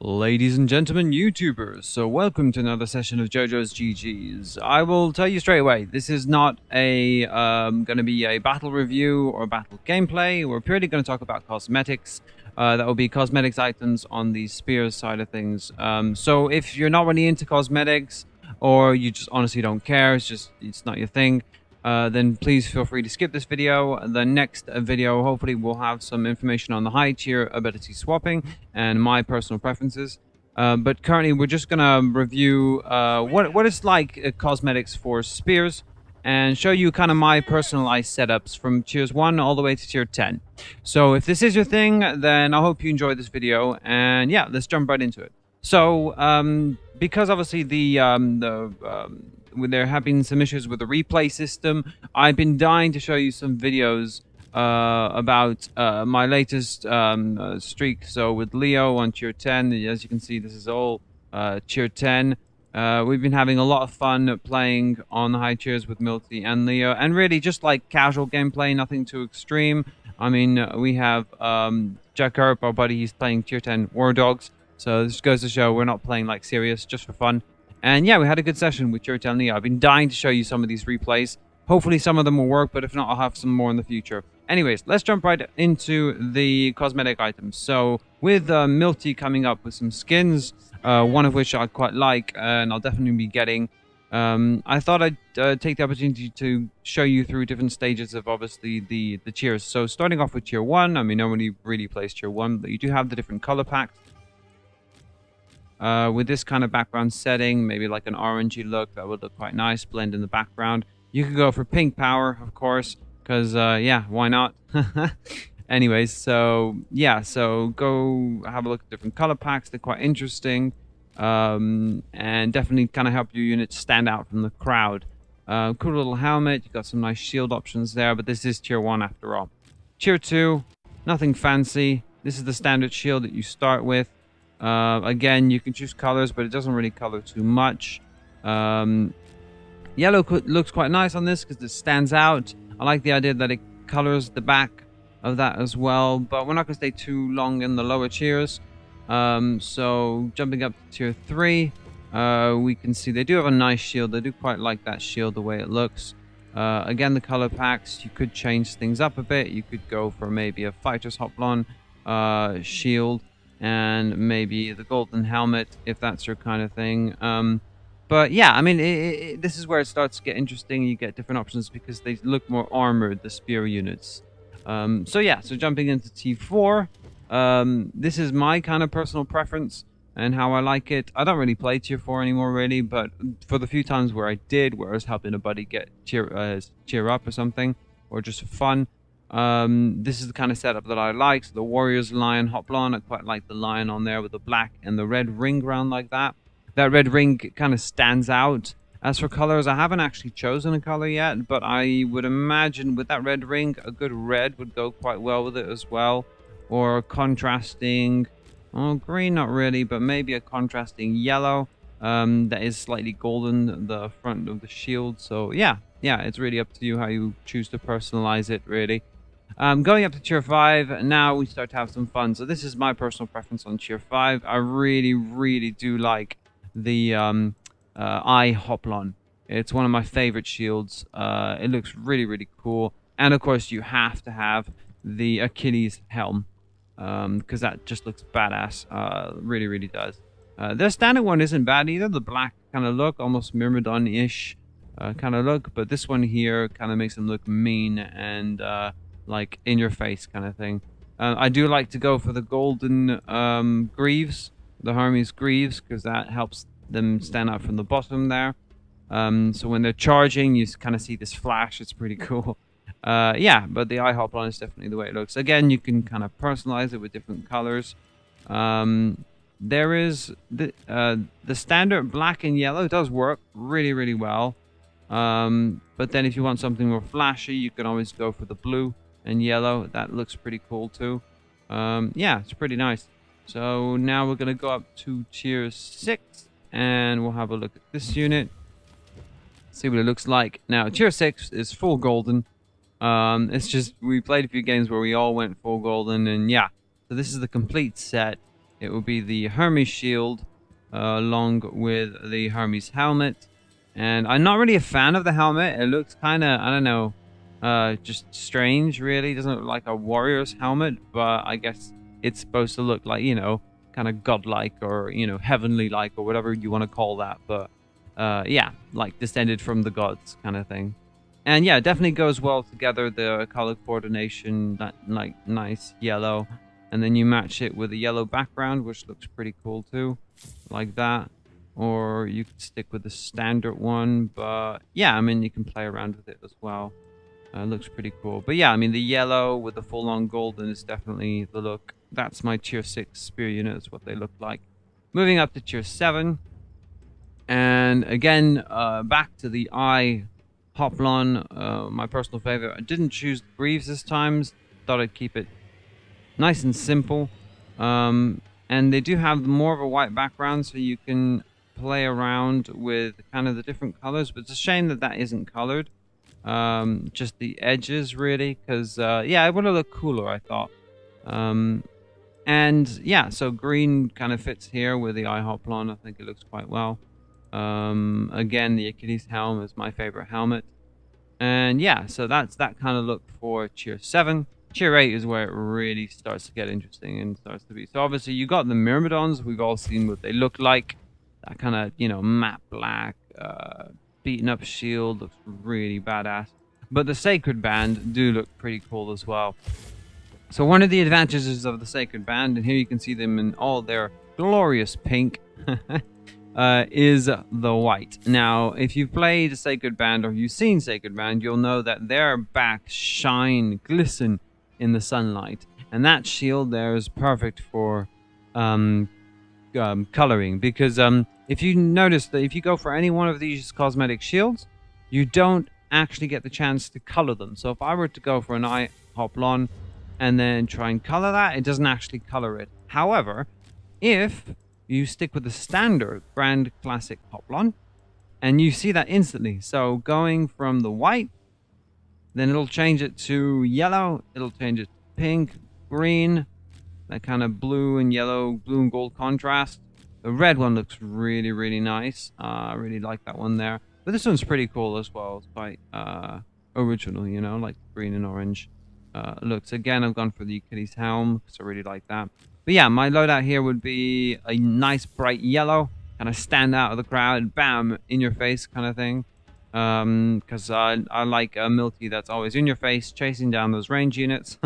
Ladies and gentlemen, YouTubers, so welcome to another session of JoJo's GG's. I will tell you straight away, this is not a going to be a battle review or battle gameplay. We're purely going to talk about cosmetics. That will be cosmetics items on the spears side of things. So if you're not really into cosmetics, or you just honestly don't care, it's not your thing, then please feel free to skip this video. The next video hopefully will have some information on the high tier ability swapping and my personal preferences. But currently we're just gonna review what it's like cosmetics for spears and show you kind of my personalized setups from tiers 1 all the way to tier 10. So if this is your thing, then I hope you enjoyed this video, and yeah, let's jump right into it. So because obviously there have been some issues with the replay system, I've been dying to show you some videos about my latest streak. So with Leo on tier 10, as you can see, this is all tier 10. We've been having a lot of fun playing on the high tiers with Milty and Leo, and really just like casual gameplay, nothing too extreme. I mean, we have Jack Earp, our buddy, he's playing tier 10 War Dogs. So this goes to show we're not playing like serious, just for fun. And yeah, we had a good session with tier 10 Leo. I've been dying to show you some of these replays. Hopefully some of them will work, but if not, I'll have some more in the future. Anyways, let's jump right into the cosmetic items. So with Milty coming up with some skins, one of which I quite like, and I'll definitely be getting. I thought I'd take the opportunity to show you through different stages of obviously the tiers. So starting off with tier 1, I mean, nobody really plays tier 1, but you do have the different color packs. With this kind of background setting, maybe like an orangey look, that would look quite nice, blend in the background. You could go for pink power, of course, because, yeah, why not? Anyways, so, yeah, so go have a look at different color packs. They're quite interesting, and definitely kind of help your unit stand out from the crowd. Cool little helmet. You've got some nice shield options there, but this is tier 1 after all. Tier 2, nothing fancy. This is the standard shield that you start with. Again, you can choose colors, but it doesn't really color too much. Yellow looks quite nice on this because it stands out. I like the idea that it colors the back of that as well, but we're not going to stay too long in the lower tiers. So jumping up to tier 3, we can see they do have a nice shield. They do quite like that shield, the way it looks. Again, the color packs, you could change things up a bit. You could go for maybe a fighter's Hoplon shield, and maybe the golden helmet, if that's your kind of thing. But yeah, I mean, this is where it starts to get interesting. You get different options because they look more armored, the spear units. So yeah, so jumping into T4, this is my kind of personal preference and how I like it. I don't really play tier 4 anymore, really, but for the few times where I did, where I was helping a buddy get cheer up or something, or just for fun, this is the kind of setup that I like. So the Warriors Lion Hoplon, I quite like the lion on there with the black and the red ring around like that. That red ring kind of stands out. As for colors, I haven't actually chosen a color yet, but I would imagine with that red ring, a good red would go quite well with it as well. Or contrasting, oh, green not really, but maybe a contrasting yellow that is slightly golden, the front of the shield. So yeah, it's really up to you how you choose to personalize it, really. Going up to tier 5, now we start to have some fun. So this is my personal preference on tier 5. I really do like the eye Hoplon. It's one of my favorite shields. It looks really cool. And of course you have to have the Achilles Helm, because that just looks badass. Really does. The standard one isn't bad either. The black kind of look, almost Myrmidon-ish kind of look. But this one here kind of makes them look mean and like in your face kind of thing. I do like to go for the golden Greaves, the Hermes Greaves, because that helps them stand out from the bottom there. So when they're charging, you kind of see this flash. It's pretty cool. Yeah, but the eye Hoplon is definitely the way it looks. Again, you can kind of personalize it with different colors. There is the standard black and yellow does work really well. But then if you want something more flashy, you can always go for the blue and yellow. That looks pretty cool too. Yeah, it's pretty nice. So now we're going to go up to tier 6 and we'll have a look at this unit. See what it looks like. Now, tier 6 is full golden. It's just, we played a few games where we all went full golden, and yeah. So this is the complete set. it will be the Hermes shield along with the Hermes helmet. And I'm not really a fan of the helmet. It looks kind of, I don't know, just strange, really. It doesn't look like a warrior's helmet, but I guess it's supposed to look like, you know, kind of godlike or, you know, heavenly-like or whatever you want to call that. But yeah, like descended from the gods kind of thing. And yeah, it definitely goes well together, the color coordination, that like nice yellow. And then you match it with a yellow background, which looks pretty cool too, like that. Or you could stick with the standard one, but yeah, I mean, you can play around with it as well. Looks pretty cool. But yeah, I mean, the yellow with the full-on golden is definitely the look. That's my tier 6 spear unit. That's what they look like. Moving up to tier 7. And again, back to the eye Hoplon, my personal favorite. I didn't choose Greaves this time. Thought I'd keep it nice and simple. And they do have more of a white background, so you can play around with kind of the different colors, but it's a shame that that isn't colored. Just the edges, really, because yeah, it would have looked cooler, I thought. And yeah, so green kind of fits here with the eye Hoplon. I think it looks quite well. Again, the Achilles helm is my favorite helmet. And yeah, so that's that kind of look for tier 7. Tier 8 is where it really starts to get interesting and starts to be. So obviously you got the Myrmidons. We've all seen what they look like. That kind of, you know, matte black, beaten up shield looks really badass. But the Sacred Band do look pretty cool as well. So one of the advantages of the Sacred Band, and here you can see them in all their glorious pink, is the white. Now, if you've played Sacred Band or you've seen Sacred Band, you'll know that their backs shine, glisten in the sunlight. And that shield there is perfect for coloring, because if you notice that if you go for any one of these cosmetic shields, you don't actually get the chance to color them. So if I were to go for an eye Hoplon and then try and color that, it doesn't actually color it. However, if you stick with the standard brand classic Hoplon, and you see that instantly. So going from the white, then it'll change it to yellow, it'll change it to pink, green, that kind of blue and yellow, blue and gold contrast. The red one looks really, really nice. I really like that one there. But this one's pretty cool as well. It's quite original, you know, like green and orange looks. Again, I've gone for the Achilles helm because I really like that. But yeah, my loadout here would be a nice bright yellow, kind of stand out of the crowd, bam, in your face kind of thing. Because I like a Milty that's always in your face, chasing down those range units.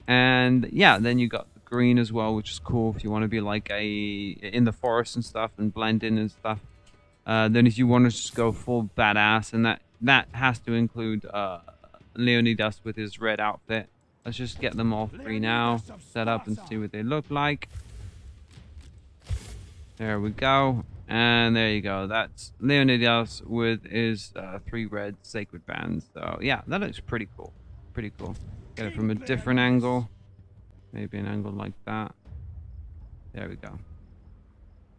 And yeah, then you got the green as well, which is cool if you want to be like in the forest and stuff and blend in and stuff. Then if you want to just go full badass, and that has to include Leonidas with his red outfit. Let's just get them all three now, set up and see what they look like. There we go. And there you go. That's Leonidas with his 3 red sacred bands. So yeah, that looks pretty cool. Pretty cool. Get it from a different angle. Maybe an angle like that. There we go.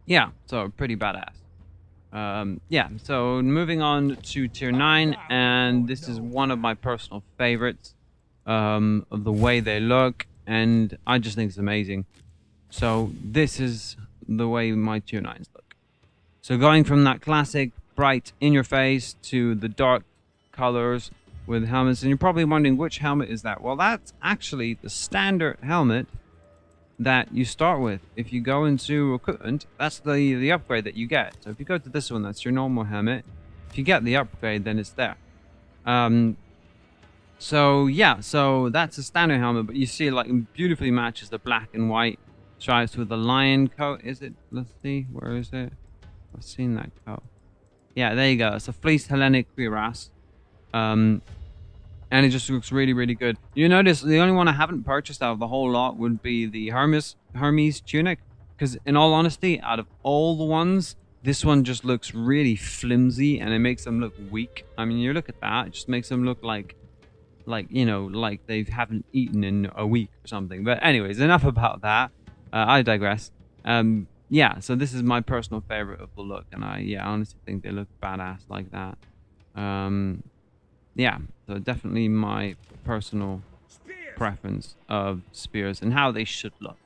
Yeah, so pretty badass. Yeah, so moving on to tier 9, and this is one of my personal favorites of the way they look, and I just think it's amazing. So this is the way my tier 9s look. So going from that classic bright in your face to the dark colors with helmets, and you're probably wondering which helmet is that. Well, that's actually the standard helmet that you start with. If you go into equipment, that's the upgrade that you get. So if you go to this one, that's your normal helmet. If you get the upgrade, then it's there. So yeah, so that's a standard helmet, but you see it like beautifully matches the black and white stripes with the lion coat. Is it? Let's see, where is it? I've seen that coat. Yeah, there you go. It's a fleeced Hellenic cuirass. And it just looks really, really good. You notice the only one I haven't purchased out of the whole lot would be the Hermes tunic. Because in all honesty, out of all the ones, this one just looks really flimsy and it makes them look weak. I mean, you look at that, it just makes them look like you know, like they haven't eaten in a week or something. But anyways, enough about that. I digress. Yeah, so this is my personal favorite of the look, and I honestly think they look badass like that. Yeah, so definitely my personal preference of spears and how they should look.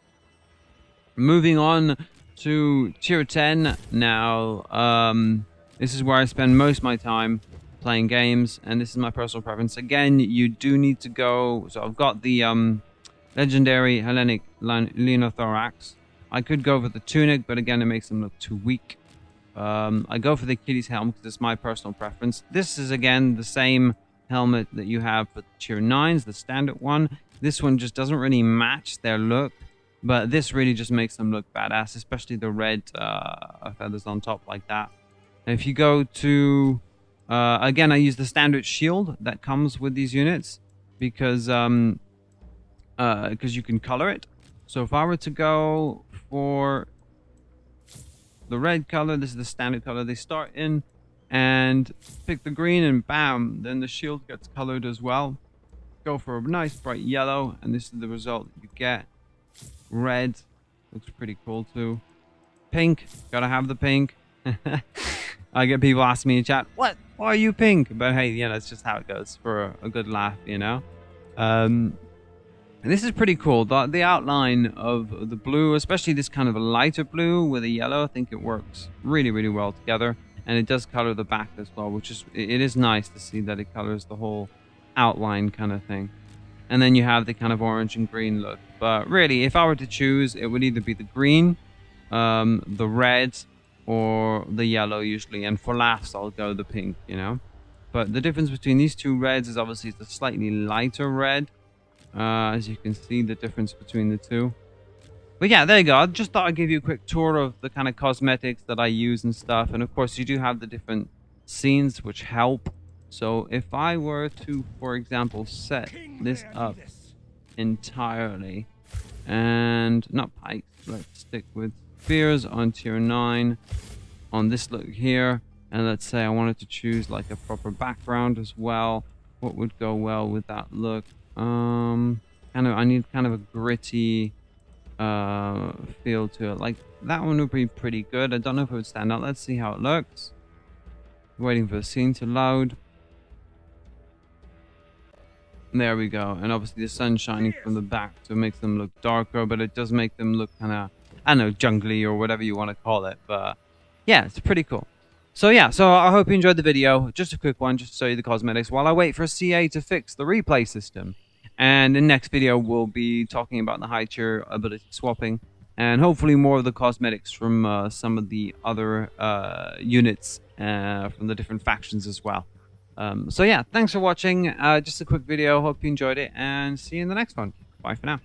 Moving on to tier 10 now. This is where I spend most of my time playing games, and this is my personal preference. Again, you do need to go. So I've got the legendary Hellenic Lenothorax. I could go for the tunic, but again, it makes them look too weak. I go for the Achilles helm because it's my personal preference. This is again the same helmet that you have for tier 9s, the standard one. This one just doesn't really match their look, but this really just makes them look badass, especially the red feathers on top like that. And if you go to again, I use the standard shield that comes with these units because you can color it. So if I were to go for the red color, this is the standard color they start in, and pick the green, and bam, then the shield gets colored as well. Go for a nice bright yellow, and this is the result that you get. Red looks pretty cool too. Pink, gotta have the pink. I get people asking me in chat, why are you pink? But hey, you know, it's just how it goes for a good laugh, you know. And this is pretty cool. The outline of the blue, especially this kind of a lighter blue with a yellow, I think it works really, really well together. And it does color the back as well, which is, it is nice to see that it colors the whole outline kind of thing. And then you have the kind of orange and green look. But really, if I were to choose, it would either be the green, the red, or the yellow usually. And for laughs, I'll go the pink, you know. But the difference between these two reds is obviously it's a slightly lighter red. As you can see, the difference between the two. But yeah, there you go. I just thought I'd give you a quick tour of the kind of cosmetics that I use and stuff. And of course, you do have the different scenes which help. So if I were to, for example, set this up entirely, and not pikes, let's stick with spears on tier 9 on this look here. And let's say I wanted to choose like a proper background as well. What would go well with that look? I need kind of a gritty feel to it. Like that one would be pretty good. I don't know if it would stand out. Let's see how it looks. Waiting for the scene to load. There we go. And obviously the sun's shining from the back, so it makes them look darker, but it does make them look kind of, I don't know, jungly or whatever you want to call it. But yeah, it's pretty cool. So yeah, so I hope you enjoyed the video. Just a quick one, just to show you the cosmetics while I wait for CA to fix the replay system. And in the next video, we'll be talking about the high tier ability swapping, and hopefully more of the cosmetics from some of the other units from the different factions as well. So yeah, thanks for watching. Just a quick video. Hope you enjoyed it, and see you in the next one. Bye for now.